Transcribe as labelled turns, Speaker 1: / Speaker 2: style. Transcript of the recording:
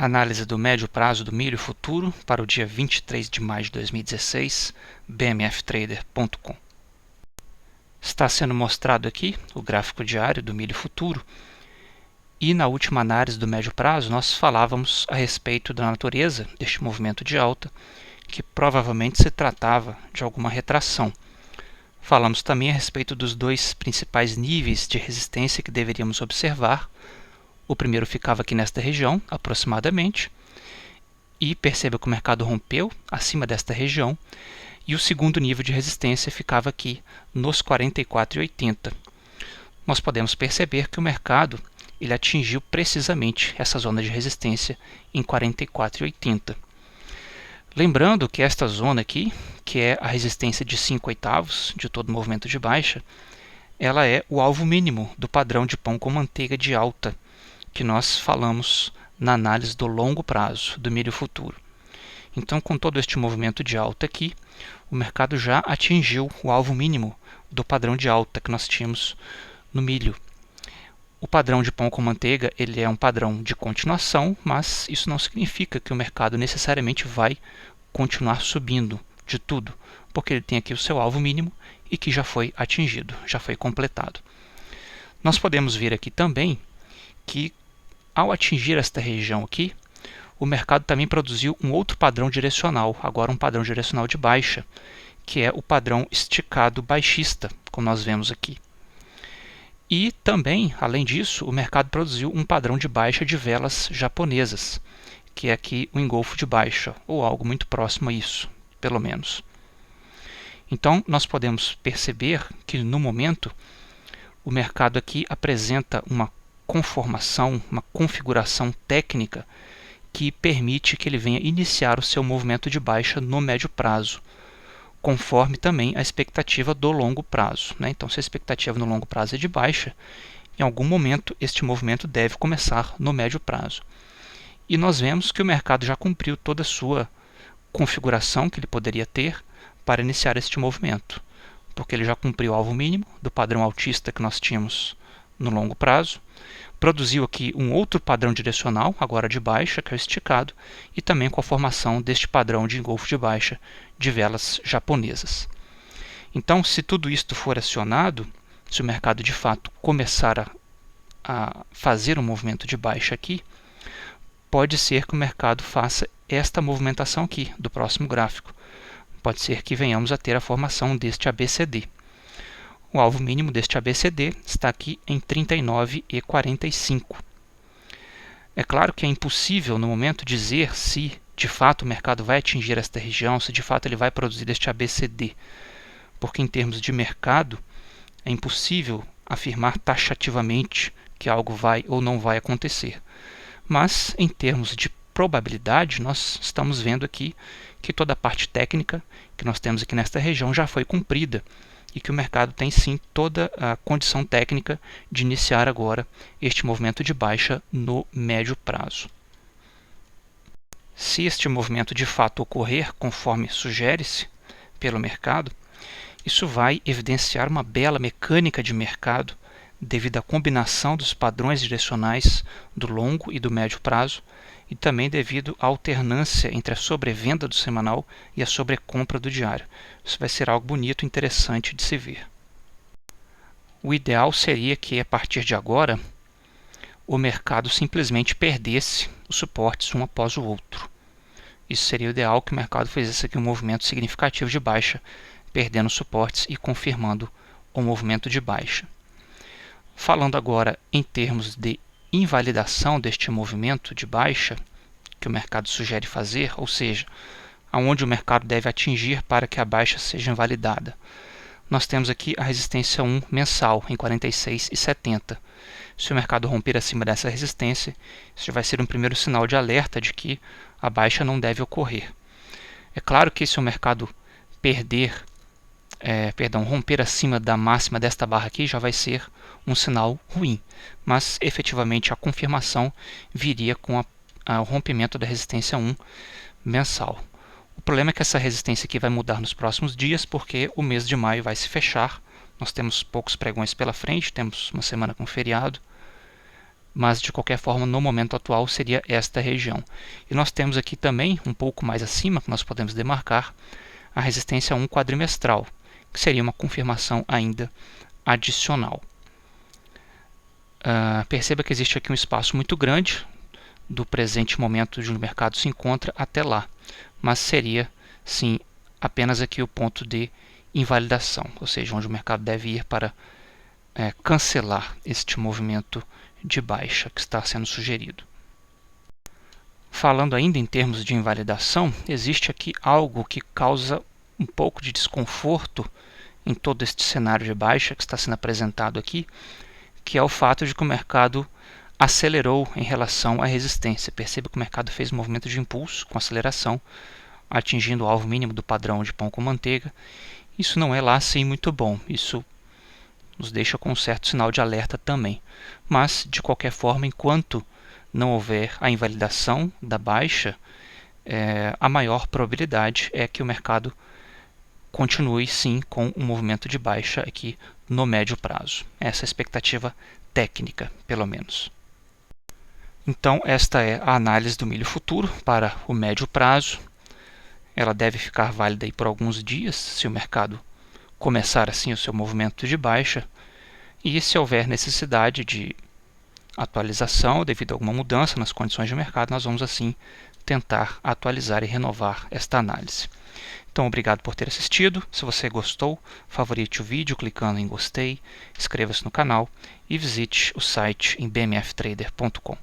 Speaker 1: Análise do médio prazo do milho futuro para o dia 23 de maio de 2016, bmftrader.com. Está sendo mostrado aqui o gráfico diário do milho futuro e na última análise do médio prazo nós falávamos a respeito da natureza deste movimento de alta, que provavelmente se tratava de alguma retração. Falamos também a respeito dos dois principais níveis de resistência que deveríamos observar. O primeiro ficava aqui nesta região, aproximadamente, e perceba que o mercado rompeu acima desta região, e o segundo nível de resistência ficava aqui nos 44,80. Nós podemos perceber que o mercado ele atingiu precisamente essa zona de resistência em 44,80. Lembrando que esta zona aqui, que é a resistência de 5/8 de todo movimento de baixa, ela é o alvo mínimo do padrão de pão com manteiga de alta, que nós falamos na análise do longo prazo do milho futuro. Então, com todo este movimento de alta aqui, o mercado já atingiu o alvo mínimo do padrão de alta que nós tínhamos no milho. O padrão de pão com manteiga ele é um padrão de continuação, mas isso não significa que o mercado necessariamente vai continuar subindo de tudo, porque ele tem aqui o seu alvo mínimo e que já foi atingido, já foi completado. Nós podemos ver aqui também que ao atingir esta região aqui, o mercado também produziu um outro padrão direcional, agora um padrão direcional de baixa, que é o padrão esticado baixista, como nós vemos aqui. E também, além disso, o mercado produziu um padrão de baixa de velas japonesas, que é aqui o engolfo de baixa, ou algo muito próximo a isso, pelo menos. Então, nós podemos perceber que, no momento, o mercado aqui apresenta uma conformação, uma configuração técnica que permite que ele venha iniciar o seu movimento de baixa no médio prazo, conforme também a expectativa do longo prazo, né? Então, se a expectativa no longo prazo é de baixa, em algum momento este movimento deve começar no médio prazo. E nós vemos que o mercado já cumpriu toda a sua configuração que ele poderia ter para iniciar este movimento, porque ele já cumpriu o alvo mínimo do padrão altista que nós tínhamos no longo prazo, produziu aqui um outro padrão direcional, agora de baixa, que é o esticado, e também com a formação deste padrão de engolfo de baixa de velas japonesas. Então, se tudo isto for acionado, se o mercado de fato começar a fazer um movimento de baixa aqui, pode ser que o mercado faça esta movimentação aqui do próximo gráfico. Pode ser que venhamos a ter a formação deste ABCD. O alvo mínimo deste ABCD está aqui em 39,45. É claro que é impossível no momento dizer se de fato o mercado vai atingir esta região, se de fato ele vai produzir este ABCD, porque em termos de mercado é impossível afirmar taxativamente que algo vai ou não vai acontecer. Mas em termos de probabilidade, nós estamos vendo aqui que toda a parte técnica que nós temos aqui nesta região já foi cumprida, e que o mercado tem sim toda a condição técnica de iniciar agora este movimento de baixa no médio prazo. Se este movimento de fato ocorrer conforme sugere-se pelo mercado, isso vai evidenciar uma bela mecânica de mercado devido à combinação dos padrões direcionais do longo e do médio prazo, e também devido à alternância entre a sobrevenda do semanal e a sobrecompra do diário. Isso vai ser algo bonito e interessante de se ver. O ideal seria que, a partir de agora, o mercado simplesmente perdesse os suportes um após o outro. Isso seria o ideal, que o mercado fizesse aqui um movimento significativo de baixa, perdendo suportes e confirmando o movimento de baixa. Falando agora em termos de invalidação deste movimento de baixa que o mercado sugere fazer, ou seja, aonde o mercado deve atingir para que a baixa seja invalidada. Nós temos aqui a resistência 1 mensal em 46,70. Se o mercado romper acima dessa resistência, isso já vai ser um primeiro sinal de alerta de que a baixa não deve ocorrer. É claro que se o mercado romper acima da máxima desta barra aqui, já vai ser um sinal ruim, mas efetivamente a confirmação viria com o rompimento da resistência 1 mensal. O problema é que essa resistência aqui vai mudar nos próximos dias, porque o mês de maio vai se fechar. Nós temos poucos pregões pela frente, temos uma semana com feriado, mas de qualquer forma no momento atual seria esta região. E nós temos aqui também, um pouco mais acima, que nós podemos demarcar, a resistência a 1 quadrimestral, que seria uma confirmação ainda adicional. Perceba que existe aqui um espaço muito grande do presente momento onde o mercado se encontra até lá, mas seria sim apenas aqui o ponto de invalidação, ou seja, onde o mercado deve ir para cancelar este movimento de baixa que está sendo sugerido. Falando ainda em termos de invalidação, existe aqui algo que causa um pouco de desconforto em todo este cenário de baixa que está sendo apresentado aqui, que é o fato de que o mercado acelerou em relação à resistência. Perceba que o mercado fez um movimento de impulso com aceleração, atingindo o alvo mínimo do padrão de pão com manteiga. Isso não é lá assim muito bom, isso nos deixa com um certo sinal de alerta também. Mas, de qualquer forma, enquanto não houver a invalidação da baixa, a maior probabilidade é que o mercado continue sim com um movimento de baixa aqui no médio prazo. Essa é a expectativa técnica, pelo menos. Então, esta é a análise do milho futuro para o médio prazo. Ela deve ficar válida aí por alguns dias, se o mercado começar assim o seu movimento de baixa, e se houver necessidade de atualização devido a alguma mudança nas condições de mercado, nós vamos assim tentar atualizar e renovar esta análise. Então, obrigado por ter assistido. Se você gostou, favorite o vídeo clicando em gostei, inscreva-se no canal e visite o site em bmftrader.com.